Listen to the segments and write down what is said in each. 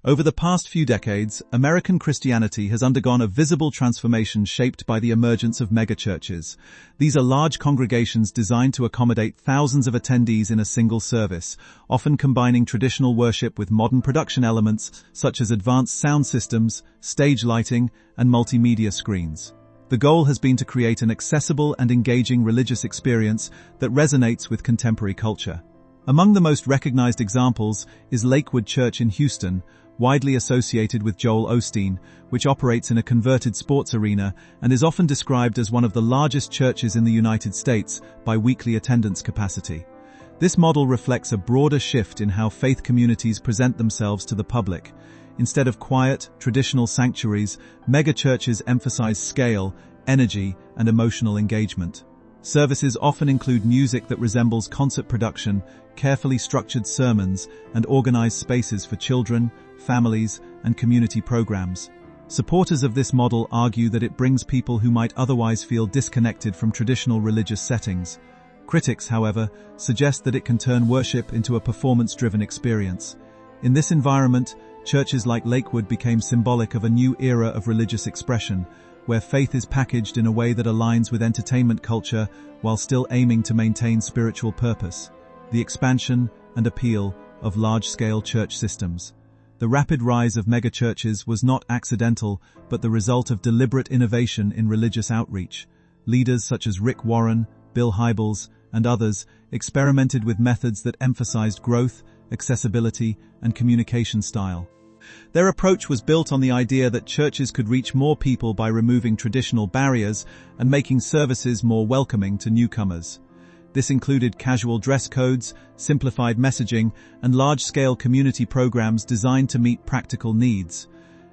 Over the past few decades, American Christianity has undergone a visible transformation shaped by the emergence of megachurches. These are large congregations designed to accommodate thousands of attendees in a single service, often combining traditional worship with modern production elements such as advanced sound systems, stage lighting, and multimedia screens. The goal has been to create an accessible and engaging religious experience that resonates with contemporary culture. Among the most recognized examples is Lakewood Church in Houston, widely associated with Joel Osteen, which operates in a converted sports arena and is often described as one of the largest churches in the United States by weekly attendance capacity. This model reflects a broader shift in how faith communities present themselves to the public. Instead of quiet, traditional sanctuaries, megachurches emphasize scale, energy, and emotional engagement. Services often include music that resembles concert production, carefully structured sermons, and organized spaces for children, families, and community programs. Supporters of this model argue that it brings people who might otherwise feel disconnected from traditional religious settings. Critics, however, suggest that it can turn worship into a performance-driven experience. In this environment, churches like Lakewood became symbolic of a new era of religious expression, where faith is packaged in a way that aligns with entertainment culture while still aiming to maintain spiritual purpose. The expansion and appeal of large-scale church systems. The rapid rise of megachurches was not accidental, but the result of deliberate innovation in religious outreach. Leaders such as Rick Warren, Bill Hybels, and others experimented with methods that emphasized growth, accessibility, and communication style. Their approach was built on the idea that churches could reach more people by removing traditional barriers and making services more welcoming to newcomers. This included casual dress codes, simplified messaging, and large-scale community programs designed to meet practical needs.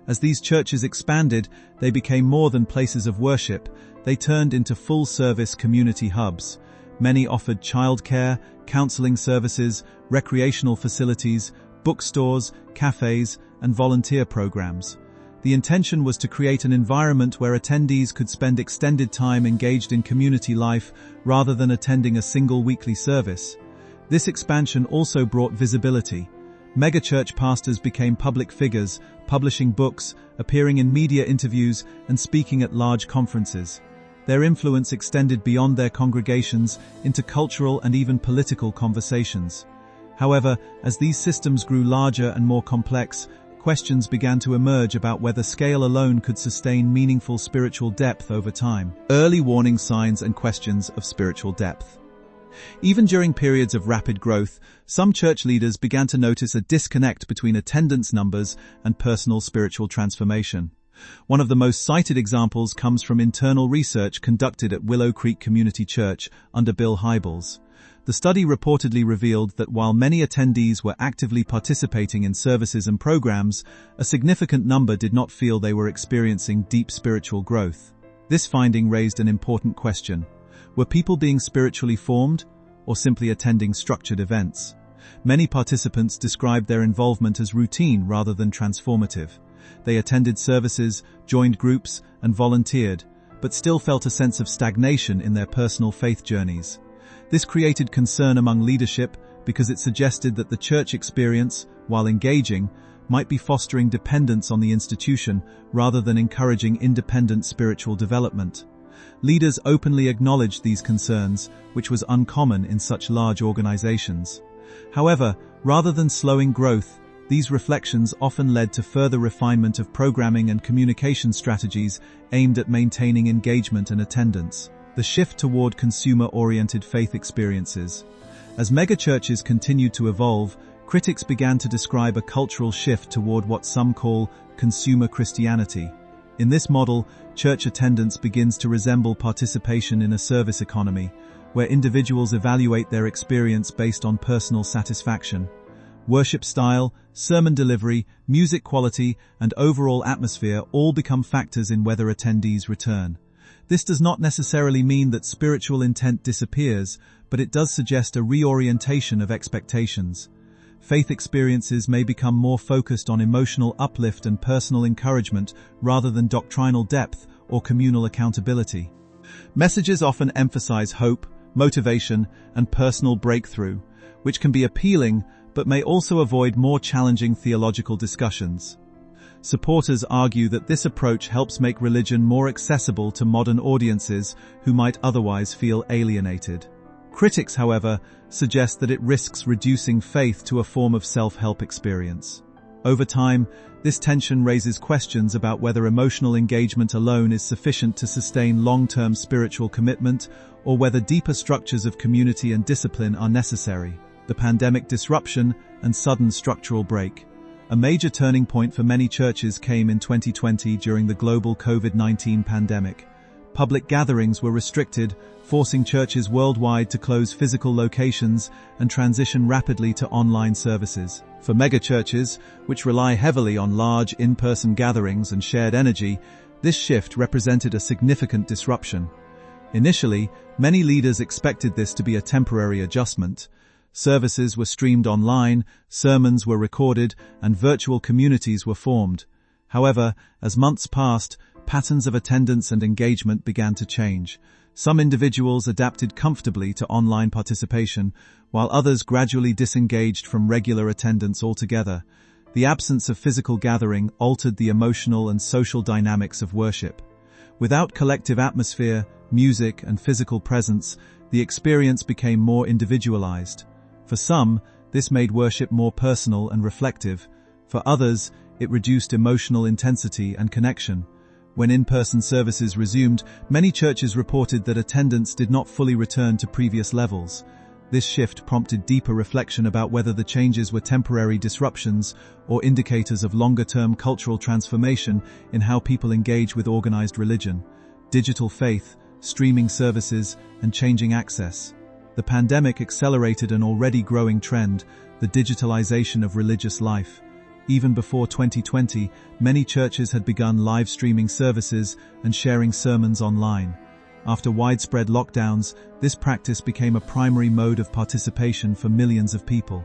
As these churches expanded, they became more than places of worship. They turned into full-service community hubs. Many offered childcare, counseling services, recreational facilities, bookstores, cafes, and volunteer programs. The intention was to create an environment where attendees could spend extended time engaged in community life rather than attending a single weekly service. This expansion also brought visibility. Megachurch pastors became public figures, publishing books, appearing in media interviews, and speaking at large conferences. Their influence extended beyond their congregations into cultural and even political conversations. However, as these systems grew larger and more complex, questions began to emerge about whether scale alone could sustain meaningful spiritual depth over time. Early warning signs and questions of spiritual depth. Even during periods of rapid growth, some church leaders began to notice a disconnect between attendance numbers and personal spiritual transformation. One of the most cited examples comes from internal research conducted at Willow Creek Community Church under Bill Hybels. The study reportedly revealed that while many attendees were actively participating in services and programs, a significant number did not feel they were experiencing deep spiritual growth. This finding raised an important question. Were people being spiritually formed, or simply attending structured events? Many participants described their involvement as routine rather than transformative. They attended services, joined groups, and volunteered, but still felt a sense of stagnation in their personal faith journeys. This created concern among leadership because it suggested that the church experience, while engaging, might be fostering dependence on the institution rather than encouraging independent spiritual development. Leaders openly acknowledged these concerns, which was uncommon in such large organizations. However, rather than slowing growth, these reflections often led to further refinement of programming and communication strategies aimed at maintaining engagement and attendance. The shift toward consumer-oriented faith experiences. As megachurches continued to evolve, critics began to describe a cultural shift toward what some call consumer Christianity. In this model, church attendance begins to resemble participation in a service economy, where individuals evaluate their experience based on personal satisfaction. Worship style, sermon delivery, music quality, and overall atmosphere all become factors in whether attendees return. This does not necessarily mean that spiritual intent disappears, but it does suggest a reorientation of expectations. Faith experiences may become more focused on emotional uplift and personal encouragement rather than doctrinal depth or communal accountability. Messages often emphasize hope, motivation, and personal breakthrough, which can be appealing but may also avoid more challenging theological discussions. Supporters argue that this approach helps make religion more accessible to modern audiences who might otherwise feel alienated. Critics, however, suggest that it risks reducing faith to a form of self-help experience. Over time, this tension raises questions about whether emotional engagement alone is sufficient to sustain long-term spiritual commitment, or whether deeper structures of community and discipline are necessary. The pandemic disruption and sudden structural break. A major turning point for many churches came in 2020 during the global COVID-19 pandemic. Public gatherings were restricted, forcing churches worldwide to close physical locations and transition rapidly to online services. For megachurches, which rely heavily on large in-person gatherings and shared energy, this shift represented a significant disruption. Initially, many leaders expected this to be a temporary adjustment. Services were streamed online, sermons were recorded, and virtual communities were formed. However, as months passed, patterns of attendance and engagement began to change. Some individuals adapted comfortably to online participation, while others gradually disengaged from regular attendance altogether. The absence of physical gathering altered the emotional and social dynamics of worship. Without collective atmosphere, music, and physical presence, the experience became more individualized. For some, this made worship more personal and reflective. For others, it reduced emotional intensity and connection. When in-person services resumed, many churches reported that attendance did not fully return to previous levels. This shift prompted deeper reflection about whether the changes were temporary disruptions or indicators of longer-term cultural transformation in how people engage with organized religion. Digital faith, streaming services, and changing access. The pandemic accelerated an already growing trend, the digitalization of religious life. Even before 2020, many churches had begun live streaming services and sharing sermons online. After widespread lockdowns, this practice became a primary mode of participation for millions of people.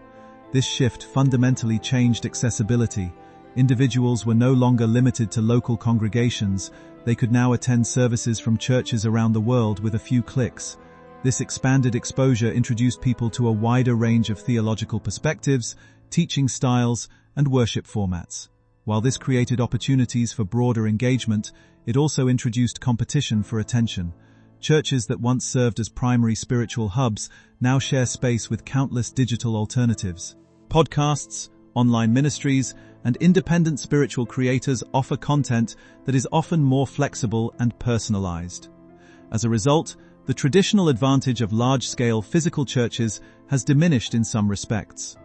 This shift fundamentally changed accessibility. Individuals were no longer limited to local congregations. They could now attend services from churches around the world with a few clicks. This expanded exposure introduced people to a wider range of theological perspectives, teaching styles, and worship formats. While this created opportunities for broader engagement, it also introduced competition for attention. Churches that once served as primary spiritual hubs now share space with countless digital alternatives. Podcasts, online ministries, and independent spiritual creators offer content that is often more flexible and personalized. As a result, the traditional advantage of large-scale physical churches has diminished in some respects.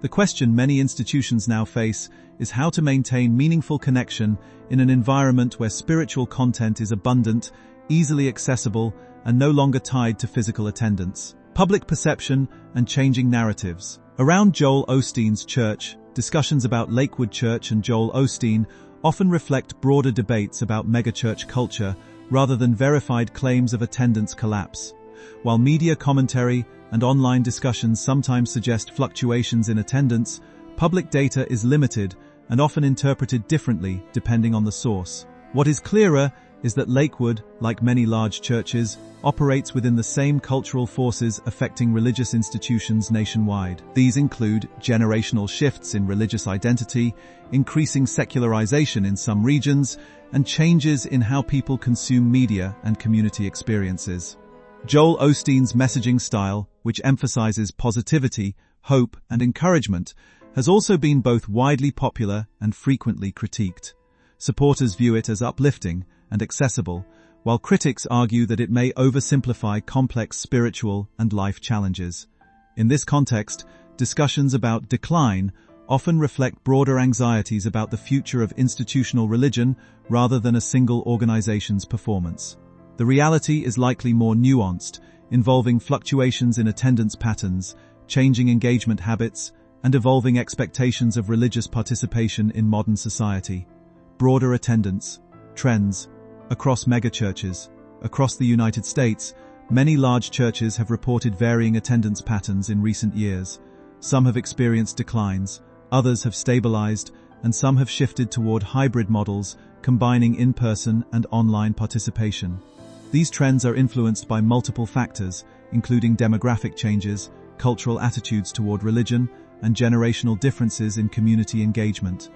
The question many institutions now face is how to maintain meaningful connection in an environment where spiritual content is abundant, easily accessible, and no longer tied to physical attendance. Public perception and changing narratives. Around Joel Osteen's church, discussions about Lakewood Church and Joel Osteen often reflect broader debates about megachurch culture rather than verified claims of attendance collapse. While media commentary and online discussions sometimes suggest fluctuations in attendance, public data is limited and often interpreted differently depending on the source. What is clearer is that Lakewood, like many large churches, operates within the same cultural forces affecting religious institutions nationwide. These include generational shifts in religious identity, increasing secularization in some regions, and changes in how people consume media and community experiences. Joel Osteen's messaging style, which emphasizes positivity, hope, and encouragement, has also been both widely popular and frequently critiqued. Supporters view it as uplifting and accessible, while critics argue that it may oversimplify complex spiritual and life challenges. In this context, discussions about decline often reflect broader anxieties about the future of institutional religion rather than a single organization's performance. The reality is likely more nuanced, involving fluctuations in attendance patterns, changing engagement habits, and evolving expectations of religious participation in modern society. Broader attendance trends across megachurches. Across the United States, many large churches have reported varying attendance patterns in recent years. Some have experienced declines, others have stabilized, and some have shifted toward hybrid models, combining in-person and online participation. These trends are influenced by multiple factors, including demographic changes, cultural attitudes toward religion, and generational differences in community engagement.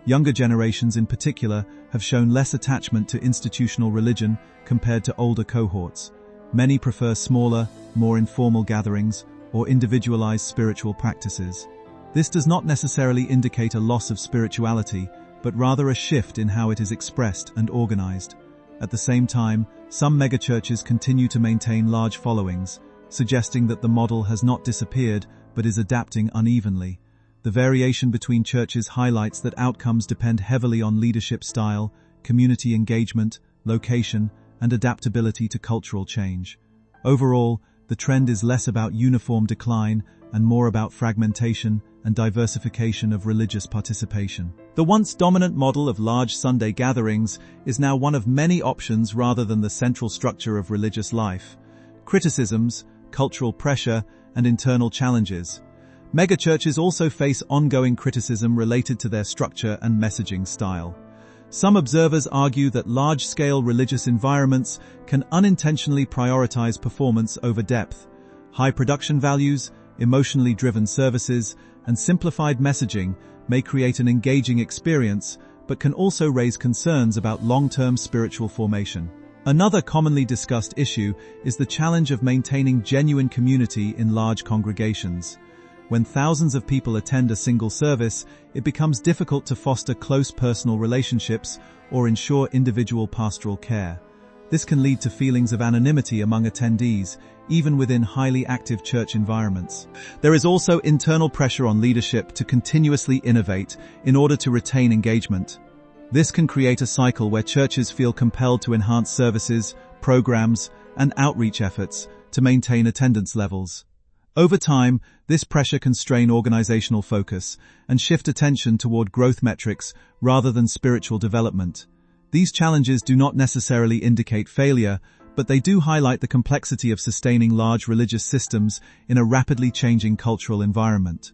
Younger generations in particular have shown less attachment to institutional religion compared to older cohorts. Many prefer smaller, more informal gatherings or individualized spiritual practices. This does not necessarily indicate a loss of spirituality, but rather a shift in how it is expressed and organized. At the same time, some megachurches continue to maintain large followings, suggesting that the model has not disappeared but is adapting unevenly. The variation between churches highlights that outcomes depend heavily on leadership style, community engagement, location, and adaptability to cultural change. Overall, the trend is less about uniform decline and more about fragmentation and diversification of religious participation. The once dominant model of large Sunday gatherings is now one of many options rather than the central structure of religious life. Criticisms, cultural pressure, and internal challenges. Megachurches also face ongoing criticism related to their structure and messaging style. Some observers argue that large-scale religious environments can unintentionally prioritize performance over depth. High production values, emotionally driven services, and simplified messaging may create an engaging experience, but can also raise concerns about long-term spiritual formation. Another commonly discussed issue is the challenge of maintaining genuine community in large congregations. When thousands of people attend a single service, it becomes difficult to foster close personal relationships or ensure individual pastoral care. This can lead to feelings of anonymity among attendees, even within highly active church environments. There is also internal pressure on leadership to continuously innovate in order to retain engagement. This can create a cycle where churches feel compelled to enhance services, programs, and outreach efforts to maintain attendance levels. Over time, this pressure can strain organizational focus and shift attention toward growth metrics rather than spiritual development. These challenges do not necessarily indicate failure, but they do highlight the complexity of sustaining large religious systems in a rapidly changing cultural environment.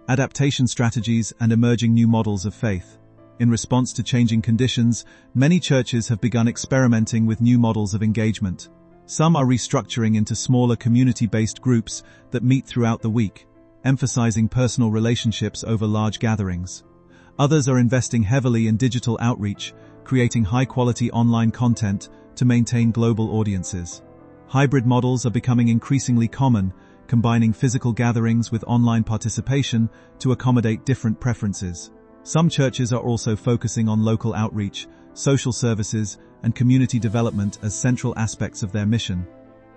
Adaptation strategies and emerging new models of faith. In response to changing conditions, many churches have begun experimenting with new models of engagement. Some are restructuring into smaller community-based groups that meet throughout the week, emphasizing personal relationships over large gatherings. Others are investing heavily in digital outreach, creating high-quality online content to maintain global audiences. Hybrid models are becoming increasingly common, combining physical gatherings with online participation to accommodate different preferences. Some churches are also focusing on local outreach, social services, and community development as central aspects of their mission.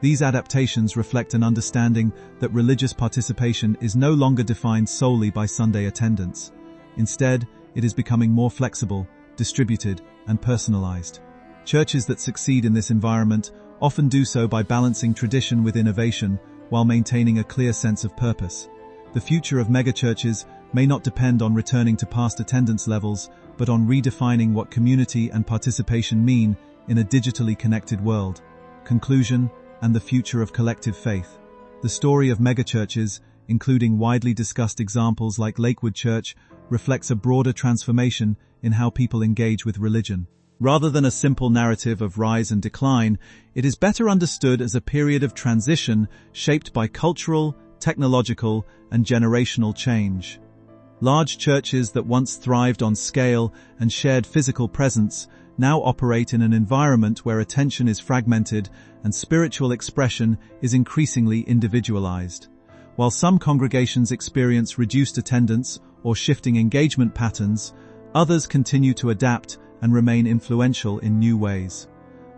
These adaptations reflect an understanding that religious participation is no longer defined solely by Sunday attendance. Instead, it is becoming more flexible, distributed, and personalized. Churches that succeed in this environment often do so by balancing tradition with innovation while maintaining a clear sense of purpose. The future of megachurches may not depend on returning to past attendance levels, but on redefining what community and participation mean in a digitally connected world. Conclusion and the future of collective faith. The story of megachurches, including widely discussed examples like Lakewood Church, reflects a broader transformation in how people engage with religion. Rather than a simple narrative of rise and decline, it is better understood as a period of transition shaped by cultural, technological, and generational change. Large churches that once thrived on scale and shared physical presence now operate in an environment where attention is fragmented and spiritual expression is increasingly individualized. While some congregations experience reduced attendance or shifting engagement patterns, others continue to adapt and remain influential in new ways.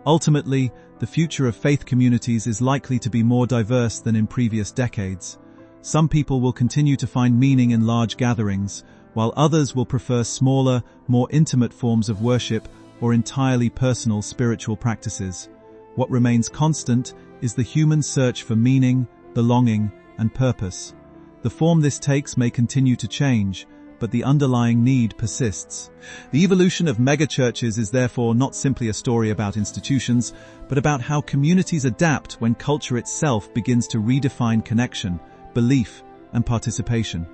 Ultimately, the future of faith communities is likely to be more diverse than in previous decades. Some people will continue to find meaning in large gatherings, while others will prefer smaller, more intimate forms of worship or entirely personal spiritual practices. What remains constant is the human search for meaning, belonging, and purpose. The form this takes may continue to change, but the underlying need persists. The evolution of megachurches is therefore not simply a story about institutions, but about how communities adapt when culture itself begins to redefine connection, belief, and participation.